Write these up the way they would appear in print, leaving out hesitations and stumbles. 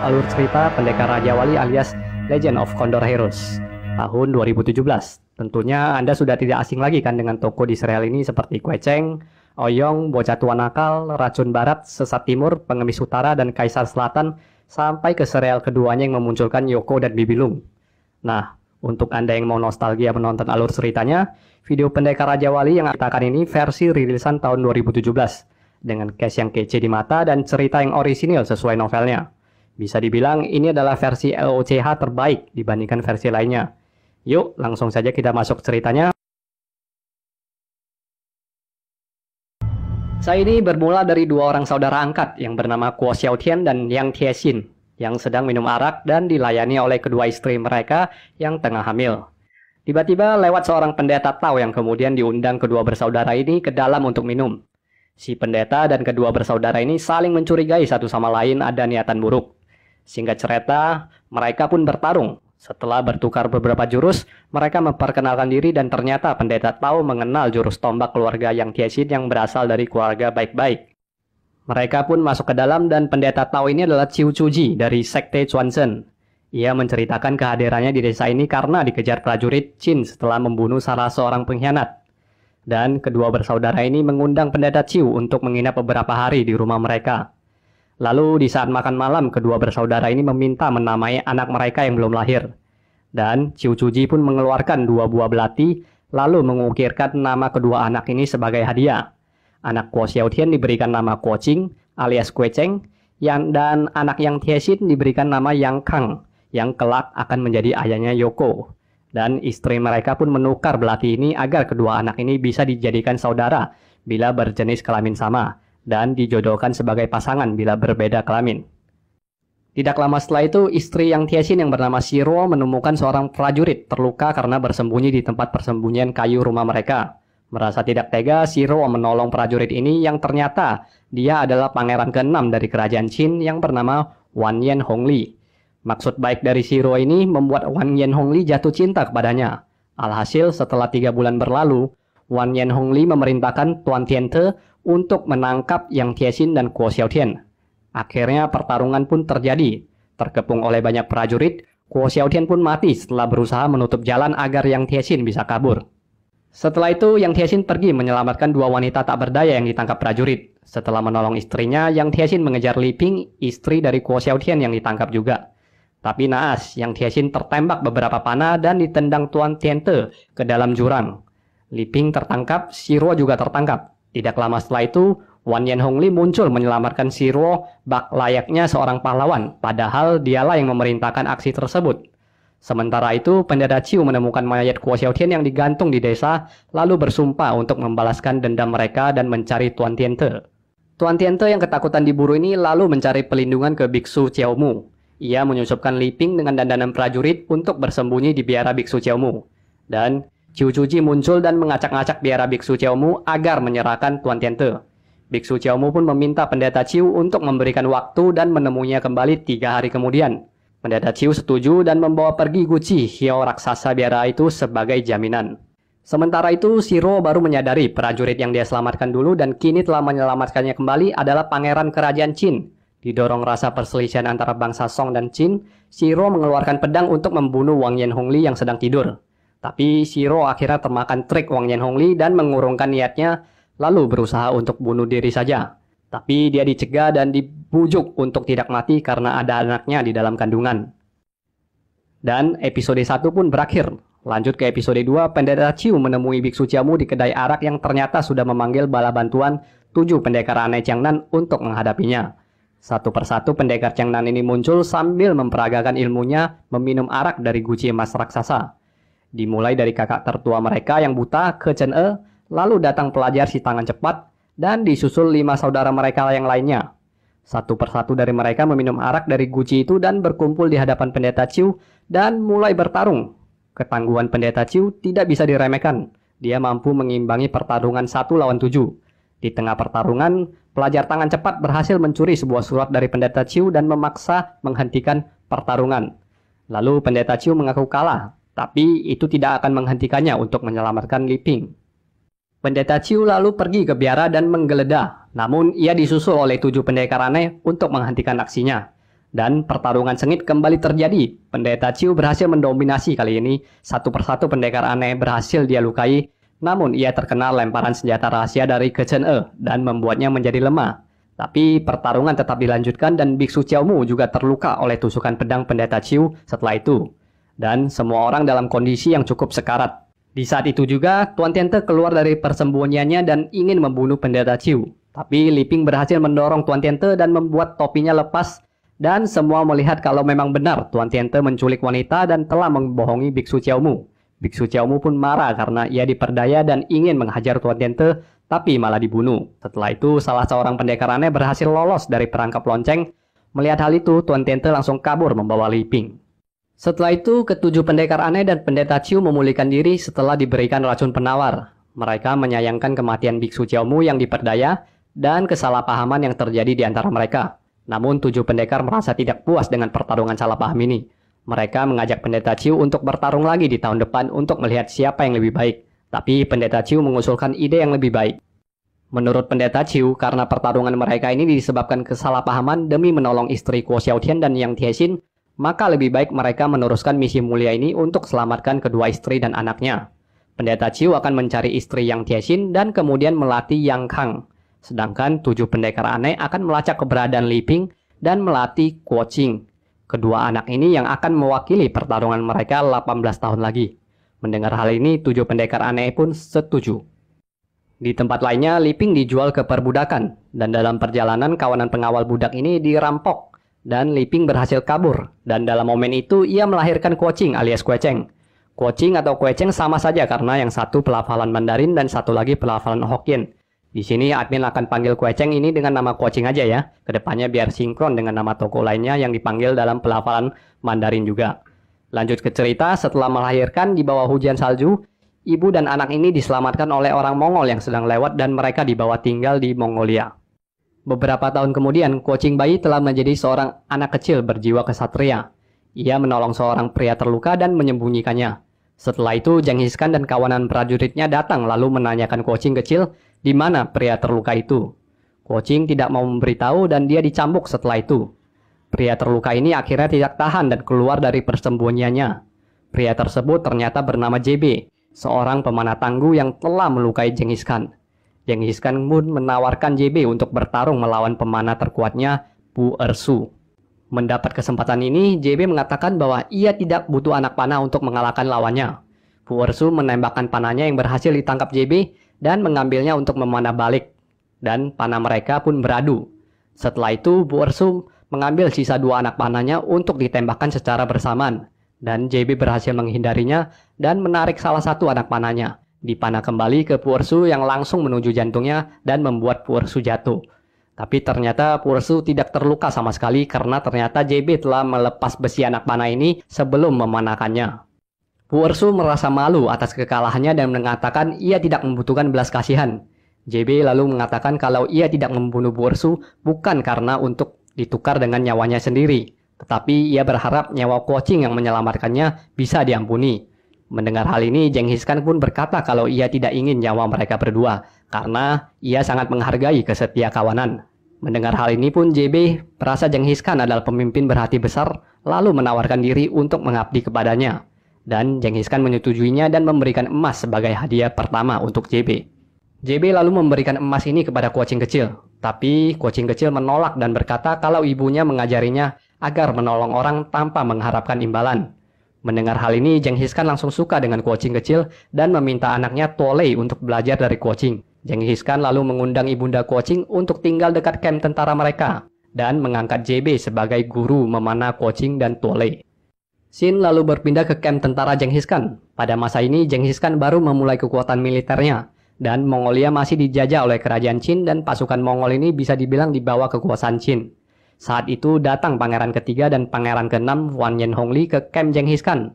alur cerita Pendekar Raja Wali alias Legend of Condor Heroes tahun 2017. Tentunya Anda sudah tidak asing lagi kan dengan tokoh di serial ini seperti Quecheng, Oyong, Bocah Tua Nakal, Racun Barat, Sesat Timur, Pengemis Utara, dan Kaisar Selatan, sampai ke serial keduanya yang memunculkan Yoko dan Bibilung. Nah, untuk Anda yang mau nostalgia menonton alur ceritanya, video Pendekar Raja Wali yang kita akan ini versi rilisan tahun 2017 dengan cast yang kece di mata dan cerita yang orisinil sesuai novelnya. Bisa dibilang ini adalah versi LOCH terbaik dibandingkan versi lainnya. Yuk, langsung saja kita masuk ceritanya. Saya ini bermula dari dua orang saudara angkat yang bernama Kuo Xiaotian dan Yang Tiesin yang sedang minum arak dan dilayani oleh kedua istri mereka yang tengah hamil. Tiba-tiba lewat seorang pendeta Tao yang kemudian diundang kedua bersaudara ini ke dalam untuk minum. Si pendeta dan kedua bersaudara ini saling mencurigai satu sama lain ada niatan buruk. Singkat cerita, mereka pun bertarung. Setelah bertukar beberapa jurus, mereka memperkenalkan diri dan ternyata pendeta Tao mengenal jurus tombak keluarga Yang Tiesin yang berasal dari keluarga baik-baik. Mereka pun masuk ke dalam dan pendeta Tao ini adalah Chiu Chuji dari Sekte Chuanzhen. Ia menceritakan kehadirannya di desa ini karena dikejar prajurit Qin setelah membunuh salah seorang pengkhianat. Dan kedua bersaudara ini mengundang pendeta Chiu untuk menginap beberapa hari di rumah mereka. Lalu di saat makan malam, kedua bersaudara ini meminta menamai anak mereka yang belum lahir. Dan Chiu Chuji pun mengeluarkan dua buah belati, lalu mengukirkan nama kedua anak ini sebagai hadiah. Anak Kuo Xiaotian diberikan nama Kuo Qing alias Quecheng, dan anak Yang Tiesin diberikan nama Yang Kang, yang kelak akan menjadi ayahnya Yoko. Dan istri mereka pun menukar belati ini agar kedua anak ini bisa dijadikan saudara bila berjenis kelamin sama, dan dijodohkan sebagai pasangan bila berbeda kelamin. Tidak lama setelah itu, istri Yang Tiesin yang bernama Shiro menemukan seorang prajurit terluka karena bersembunyi di tempat persembunyian kayu rumah mereka. Merasa tidak tega, Shiro menolong prajurit ini yang ternyata dia adalah pangeran ke-6 dari kerajaan Qin yang bernama Wan Yan Hongli. Maksud baik dari Shiro ini membuat Wan Yan Hongli jatuh cinta kepadanya. Alhasil setelah 3 bulan berlalu, Wan Yan Hongli memerintahkan Tuan Tiente untuk menangkap Yang Tiesin dan Kuo Xiaotian. Akhirnya pertarungan pun terjadi. Terkepung oleh banyak prajurit, Kuo Xiaotian pun mati setelah berusaha menutup jalan agar Yang Tiesin bisa kabur. Setelah itu, Yang Tiesin pergi menyelamatkan dua wanita tak berdaya yang ditangkap prajurit. Setelah menolong istrinya, Yang Tiesin mengejar Li Ping, istri dari Kuo Xiaotian yang ditangkap juga. Tapi naas, Yang Tiesin tertembak beberapa panah dan ditendang Tuan Tiente ke dalam jurang. Li Ping tertangkap, Shiro juga tertangkap. Tidak lama setelah itu, Wan Yan Hongli muncul menyelamatkan Shiro bak layaknya seorang pahlawan, padahal dialah yang memerintahkan aksi tersebut. Sementara itu, pendeta Chiu menemukan mayat Kuo Xiaotian yang digantung di desa, lalu bersumpah untuk membalaskan dendam mereka dan mencari Tuan Tiente. Tuan Tiente yang ketakutan diburu ini lalu mencari pelindungan ke Biksu Xiaomu. Ia menyusupkan Li Ping dengan dandanan prajurit untuk bersembunyi di biara Biksu Xiaomu. Dan Chiu Chuji muncul dan mengacak-ngacak biara Biksu Xiaomu agar menyerahkan Tuan Tiente. Biksu Xiaomu pun meminta pendeta Chiu untuk memberikan waktu dan menemuinya kembali 3 hari kemudian. Pendeta Chiu setuju dan membawa pergi Guci, hiau raksasa biara itu sebagai jaminan. Sementara itu, Shiro baru menyadari prajurit yang dia selamatkan dulu dan kini telah menyelamatkannya kembali adalah pangeran kerajaan Qin. Didorong rasa perselisihan antara bangsa Song dan Qin, Shiro mengeluarkan pedang untuk membunuh Wang Yan Hongli yang sedang tidur. Tapi Shiro akhirnya termakan trik Wang Yan Hongli dan mengurungkan niatnya, lalu berusaha untuk bunuh diri saja. Tapi dia dicegah dan dibujuk untuk tidak mati karena ada anaknya di dalam kandungan. Dan episode 1 pun berakhir. Lanjut ke episode 2, pendeta Chiu menemui Biksu Xiaomu di kedai arak yang ternyata sudah memanggil bala bantuan 7 pendekar aneh Jiangnan untuk menghadapinya. Satu persatu pendekar Jiangnan ini muncul sambil memperagakan ilmunya meminum arak dari guci emas raksasa. Dimulai dari kakak tertua mereka yang buta ke Chen E, lalu datang pelajar si tangan cepat, dan disusul 5 saudara mereka yang lainnya. Satu persatu dari mereka meminum arak dari guci itu dan berkumpul di hadapan pendeta Chiu dan mulai bertarung. Ketangguhan pendeta Chiu tidak bisa diremehkan. Dia mampu mengimbangi pertarungan 1 lawan 7. Di tengah pertarungan, pelajar tangan cepat berhasil mencuri sebuah surat dari pendeta Chiu dan memaksa menghentikan pertarungan. Lalu pendeta Chiu mengaku kalah. Tapi itu tidak akan menghentikannya untuk menyelamatkan Li Ping. Pendeta Chiu lalu pergi ke biara dan menggeledah. Namun ia disusul oleh 7 pendekar aneh untuk menghentikan aksinya. Dan pertarungan sengit kembali terjadi. Pendeta Chiu berhasil mendominasi kali ini. Satu persatu pendekar aneh berhasil dia lukai. Namun ia terkena lemparan senjata rahasia dari Ge Chen-e dan membuatnya menjadi lemah. Tapi pertarungan tetap dilanjutkan dan Biksu Xiao Mu juga terluka oleh tusukan pedang pendeta Chiu setelah itu. Dan semua orang dalam kondisi yang cukup sekarat. Di saat itu juga, Tuan Tiente keluar dari persembunyiannya dan ingin membunuh pendeta Chiu. Tapi Li Ping berhasil mendorong Tuan Tiente dan membuat topinya lepas. Dan semua melihat kalau memang benar Tuan Tiente menculik wanita dan telah membohongi Biksu Xiao Mu. Biksu Xiao Mu pun marah karena ia diperdaya dan ingin menghajar Tuan Tiente, tapi malah dibunuh. Setelah itu, salah seorang pendekar aneh berhasil lolos dari perangkap lonceng. Melihat hal itu, Tuan Tiente langsung kabur membawa Li Ping. Setelah itu, ketujuh pendekar aneh dan pendeta Chiu memulihkan diri setelah diberikan racun penawar. Mereka menyayangkan kematian Biksu Xiao Mu yang diperdaya dan kesalahpahaman yang terjadi di antara mereka. Namun, tujuh pendekar merasa tidak puas dengan pertarungan salah paham ini. Mereka mengajak pendeta Chiu untuk bertarung lagi di tahun depan untuk melihat siapa yang lebih baik. Tapi pendeta Chiu mengusulkan ide yang lebih baik. Menurut pendeta Chiu, karena pertarungan mereka ini disebabkan kesalahpahaman demi menolong istri Guo Xiaotian dan Yang Tiesin, maka lebih baik mereka meneruskan misi mulia ini untuk selamatkan kedua istri dan anaknya. Pendeta Chiu akan mencari istri Yang Tiesin dan kemudian melatih Yang Kang. Sedangkan tujuh pendekar aneh akan melacak keberadaan Li Ping dan melatih Guo Qing. Kedua anak ini yang akan mewakili pertarungan mereka 18 tahun lagi. Mendengar hal ini, tujuh pendekar aneh pun setuju. Di tempat lainnya, Li Ping dijual ke perbudakan. Dan dalam perjalanan, kawanan pengawal budak ini dirampok. Dan Li Ping berhasil kabur. Dan dalam momen itu, ia melahirkan Guo Qing alias Kue Cheng. Guo Qing atau Kue Cheng sama saja karena yang satu pelafalan Mandarin dan satu lagi pelafalan Hokkien. Di sini admin akan panggil Kue Cheng ini dengan nama Kuo Qing aja ya. Kedepannya biar sinkron dengan nama toko lainnya yang dipanggil dalam pelafalan Mandarin juga. Lanjut ke cerita, setelah melahirkan di bawah hujan salju, ibu dan anak ini diselamatkan oleh orang Mongol yang sedang lewat dan mereka dibawa tinggal di Mongolia. Beberapa tahun kemudian, Kuo Qing bayi telah menjadi seorang anak kecil berjiwa kesatria. Ia menolong seorang pria terluka dan menyembunyikannya. Setelah itu, Genghis Khan dan kawanan prajuritnya datang lalu menanyakan Kuo Qing kecil, di mana pria terluka itu. Kuo Qing tidak mau memberitahu dan dia dicambuk setelah itu. Pria terluka ini akhirnya tidak tahan dan keluar dari persembunyiannya. Pria tersebut ternyata bernama JB, seorang pemanah tangguh yang telah melukai Genghis Khan. Genghis Khan pun menawarkan JB untuk bertarung melawan pemanah terkuatnya, Bu Ersu. Mendapat kesempatan ini, JB mengatakan bahwa ia tidak butuh anak panah untuk mengalahkan lawannya. Bu Ersu menembakkan panahnya yang berhasil ditangkap JB dan mengambilnya untuk memanah balik. Dan panah mereka pun beradu. Setelah itu, Bu Ersu mengambil sisa dua anak panahnya untuk ditembakkan secara bersamaan. Dan JB berhasil menghindarinya dan menarik salah satu anak panahnya. Dipanah kembali ke Bu Ersu yang langsung menuju jantungnya dan membuat Bu Ersu jatuh. Tapi ternyata Bu Ersu tidak terluka sama sekali karena ternyata JB telah melepas besi anak panah ini sebelum memanahkannya. Bu Ersu merasa malu atas kekalahannya dan mengatakan ia tidak membutuhkan belas kasihan. JB lalu mengatakan kalau ia tidak membunuh Bu Ersu bukan karena untuk ditukar dengan nyawanya sendiri, tetapi ia berharap nyawa Kuo Qing yang menyelamatkannya bisa diampuni. Mendengar hal ini, Genghis Khan pun berkata kalau ia tidak ingin nyawa mereka berdua, karena ia sangat menghargai kesetia kawanan. Mendengar hal ini pun JB merasa Genghis Khan adalah pemimpin berhati besar, lalu menawarkan diri untuk mengabdi kepadanya. Dan Genghis Khan menyetujuinya dan memberikan emas sebagai hadiah pertama untuk JB. JB lalu memberikan emas ini kepada Kuo Qing kecil. Tapi Kuo Qing kecil menolak dan berkata kalau ibunya mengajarinya agar menolong orang tanpa mengharapkan imbalan. Mendengar hal ini, Genghis Khan langsung suka dengan Kuo Qing kecil dan meminta anaknya Tuo Lei untuk belajar dari Kuo Qing. Genghis Khan lalu mengundang ibunda Kuo Qing untuk tinggal dekat kamp tentara mereka dan mengangkat JB sebagai guru memanah Kuo Qing dan Tuo Lei. Xin lalu berpindah ke kamp tentara Genghis Khan. Pada masa ini, Genghis Khan baru memulai kekuatan militernya, dan Mongolia masih dijajah oleh kerajaan Qin dan pasukan Mongol ini bisa dibilang di bawah kekuasaan Qin. Saat itu datang Pangeran ketiga dan Pangeran keenam完颜洪礼ke kamp Genghis Khan.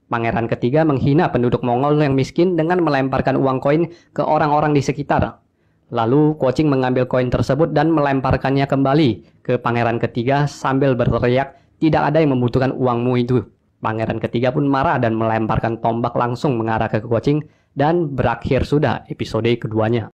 Pangeran ketiga menghina penduduk Mongol yang miskin dengan melemparkan uang koin ke orang-orang di sekitar. Lalu Kuo Qing mengambil koin tersebut dan melemparkannya kembali ke Pangeran ketiga sambil berteriak, tidak ada yang membutuhkan uangmu itu. Pangeran ketiga pun marah dan melemparkan tombak langsung mengarah ke Kuo Qing dan berakhir sudah episode keduanya.